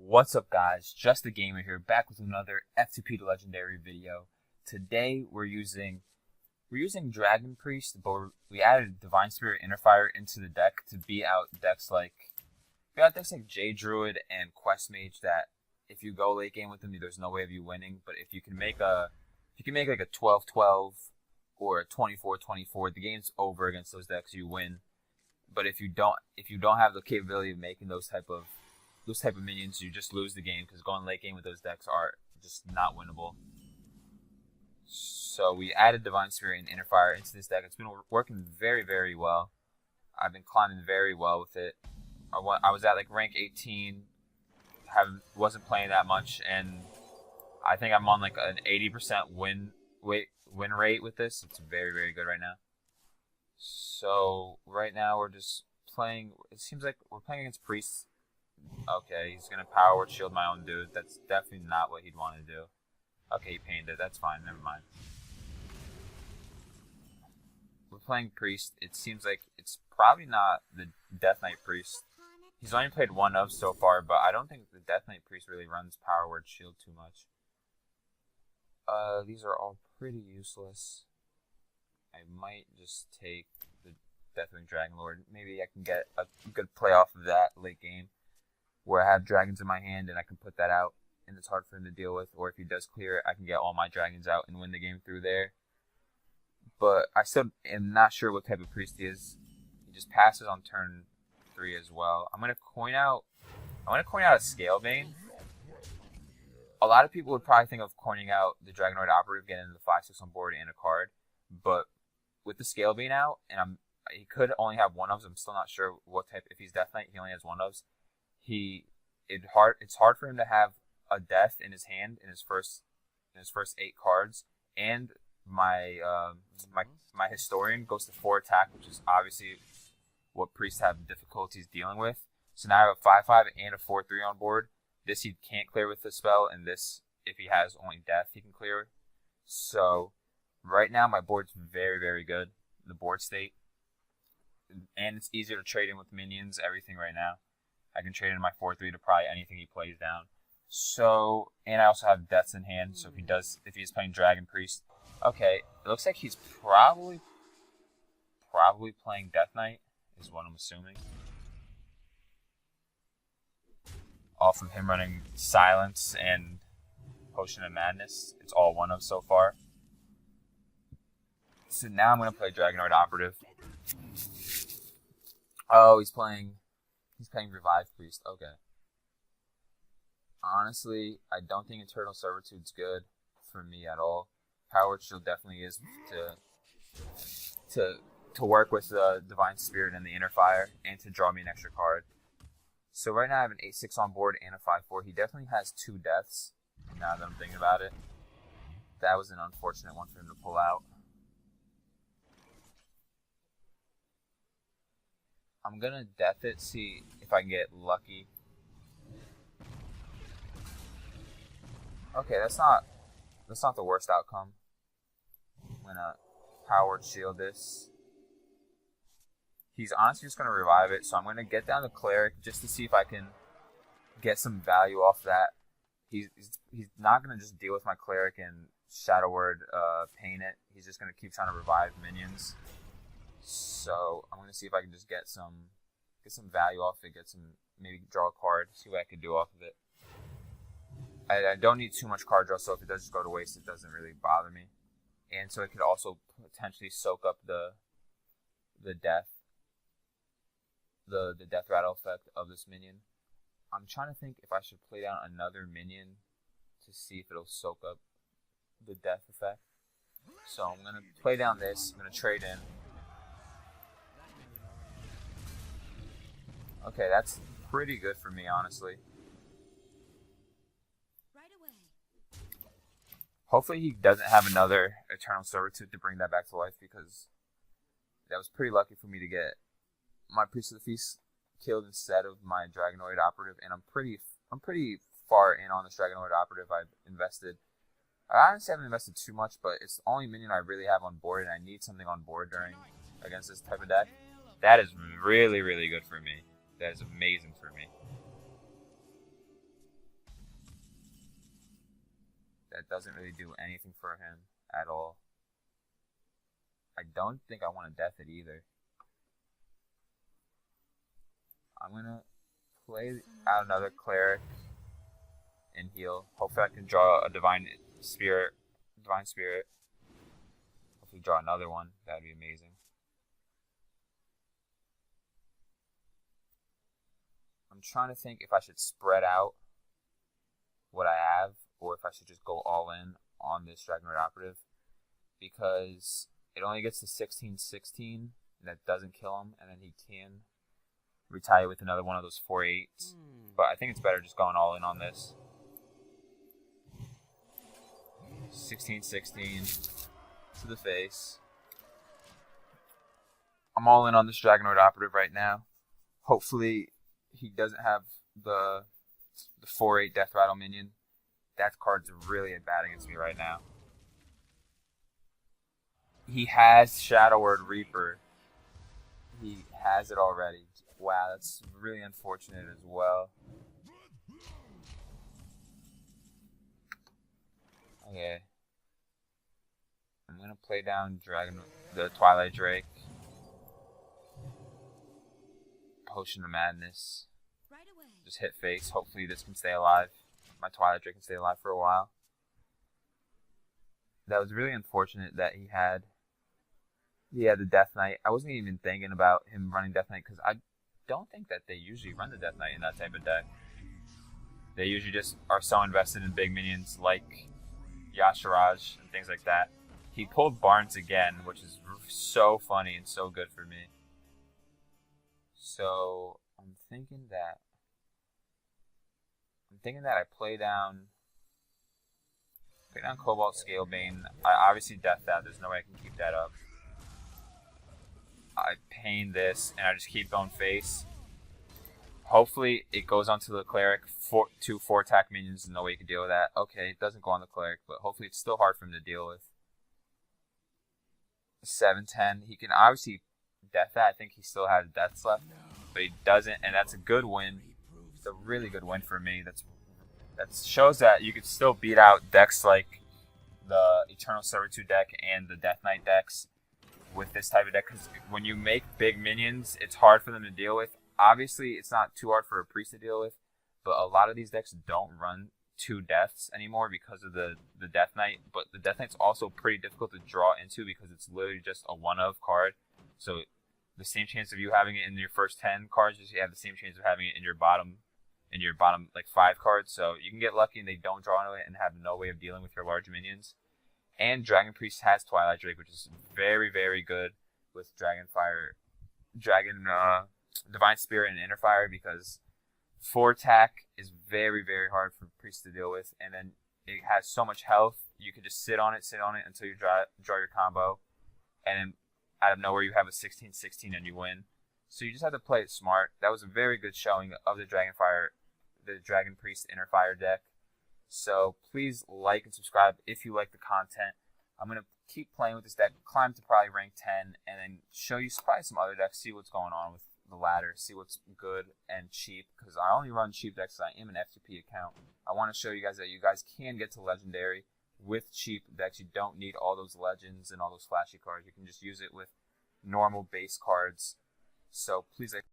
What's up, guys? Just a Gamer here, back with another F2P to Legendary video. Today we're using Dragon Priest, but we added Divine Spirit Interfire into the deck to beat out decks like Jade Druid and Quest Mage. That if you go late game with them, there's no way of you winning. But if you can make like a 12-12 or a 24-24, the game's over against those decks. You win. But if you don't have the capability of making those type of minions, you just lose the game, because going late game with those decks are just not winnable. So we added Divine Spirit and Interfire into this deck. It's been working very, very well. I've been climbing very well with it. I was at like rank 18, wasn't playing that much, and I think I'm on like an 80% win rate with this. It's very, very good right now. So right now we're just playing. It seems like we're playing against Priests. Okay, he's gonna power word shield my own dude. That's definitely not what he'd want to do. Okay, he painted it. That's fine. Never mind. We're playing Priest. It seems like it's probably not the Death Knight Priest. He's only played one of so far, but I don't think the Death Knight Priest really runs power word shield too much. These are all pretty useless. I might just take the Deathwing Dragon Lord. Maybe I can get a good play off of that late game, where I have dragons in my hand and I can put that out, and it's hard for him to deal with. Or if he does clear it, I can get all my dragons out and win the game through there. But I still am not sure what type of priest he is. He just passes on turn 3 as well. I'm gonna coin out a Scalebane. A lot of people would probably think of coining out the Dragonoid Operative, getting the 5/6 on board and a card. But with the Scalebane out, and he could only have one ofs. I'm still not sure what type. If he's Death Knight, he only has one ofs. It's hard for him to have a death in his hand in his first 8 cards, and my Historian goes to 4 attack, which is obviously what priests have difficulties dealing with. So now I have a 5/5 and a 4/3 on board. This he can't clear with the spell, and this, if he has only death, he can clear. So right now my board's very, very good. The board state, and it's easier to trade in with minions. Everything right now. I can trade in my 4/3 to probably anything he plays down. So, and I also have deaths in hand. So if he's playing Dragon Priest, okay, it looks like he's probably playing Death Knight, is what I'm assuming. Off of him running Silence and Potion of Madness, it's all one of so far. So now I'm gonna play Dragonoid Operative. Oh, he's playing Revive Priest. Okay. Honestly, I don't think Eternal Servitude's good for me at all. Power Shield definitely is to work with the Divine Spirit and the Interfire, and to draw me an extra card. So right now I have an 8/6 on board and a 5/4. He definitely has 2 deaths, now that I'm thinking about it. That was an unfortunate one for him to pull out. I'm gonna death it, see if I can get lucky. Okay, that's not the worst outcome. I'm gonna power shield this. He's honestly just gonna revive it, so I'm gonna get down the Cleric just to see if I can get some value off that. He's not gonna just deal with my Cleric and Shadow Word paint it. He's just gonna keep trying to revive minions. So I'm gonna see if I can just get some value off it, maybe draw a card, see what I can do off of it. I don't need too much card draw, so if it does just go to waste, it doesn't really bother me. And so it could also potentially soak up the death rattle effect of this minion. I'm trying to think if I should play down another minion to see if it'll soak up the death effect. So I'm gonna play down this. I'm gonna trade in. Okay, that's pretty good for me, honestly. Hopefully he doesn't have another Eternal Servitude to bring that back to life, because that was pretty lucky for me to get my Priest of the Feast killed instead of my Dragonoid Operative, and I'm pretty far in on this Dragonoid Operative. I honestly haven't invested too much, but it's the only minion I really have on board, and I need something on board against this type of deck. That is really, really good for me. That is amazing for me. that doesn't really do anything for him at all. I don't think I want to death it either. I'm going to play out another cleric and heal. Hopefully I can draw a divine spirit. Hopefully draw another one. That would be amazing. I'm trying to think if I should spread out what I have or if I should just go all in on this Dragonlord Operative, because it only gets to 16-16 and that doesn't kill him, and then he can retaliate with another one of those 4/8s. But I think it's better just going all in on this. 16-16 to the face. I'm all in on this Dragonlord Operative right now. Hopefully he doesn't have the 4/8 Death Rattle minion. That card's really bad against me right now. He has Shadow Word Reaper. He has it already. Wow, that's really unfortunate as well. Okay. I'm gonna play down the Twilight Drake. Potion of Madness. Just hit face. Hopefully this can stay alive. My Twilight Drake can stay alive for a while. That was really unfortunate that he had the Death Knight. I wasn't even thinking about him running Death Knight because I don't think that they usually run the Death Knight in that type of deck. They usually just are so invested in big minions like Yashiraj and things like that. He pulled Barnes again, which is so funny and so good for me. So I'm thinking that I play down Cobalt Scalebane. I obviously death that. There's no way I can keep that up. I pain this and I just keep going face. Hopefully it goes onto the cleric. 2 4-attack minions, no way you can deal with that. Okay, it doesn't go on the cleric, but hopefully it's still hard for him to deal with. 7-10. He can obviously death that. I think he still has deaths left, but he doesn't, and that's a good win. It's a really good win for me. That shows that you could still beat out decks like the Eternal Servitude deck and the Death Knight decks with this type of deck, because when you make big minions, it's hard for them to deal with. Obviously, it's not too hard for a priest to deal with, but a lot of these decks don't run 2 deaths anymore because of the Death Knight. But the Death Knight's also pretty difficult to draw into because it's literally just a 1-of card. So the same chance of you having it in your first 10 cards is you have the same chance of having it in your bottom like 5 cards. So you can get lucky and they don't draw into it and have no way of dealing with your large minions. And Dragon Priest has Twilight Drake, which is very, very good with Divine Spirit and Inner Fire, because 4-attack is very, very hard for Priest to deal with, and then it has so much health, you can just sit on it until you draw your combo, and then out of nowhere you have a 16-16 and you win. So you just have to play it smart. That was a very good showing of the Dragon Priest Inner Fire deck. So please like and subscribe if you like the content. I'm going to keep playing with this deck, climb to probably rank 10, and then show you probably some other decks, see what's going on with the ladder, see what's good and cheap, because I only run cheap decks. I am an F2P account. I want to show you guys that you guys can get to Legendary with cheap decks. You don't need all those legends and all those flashy cards. You can just use it with normal base cards. So please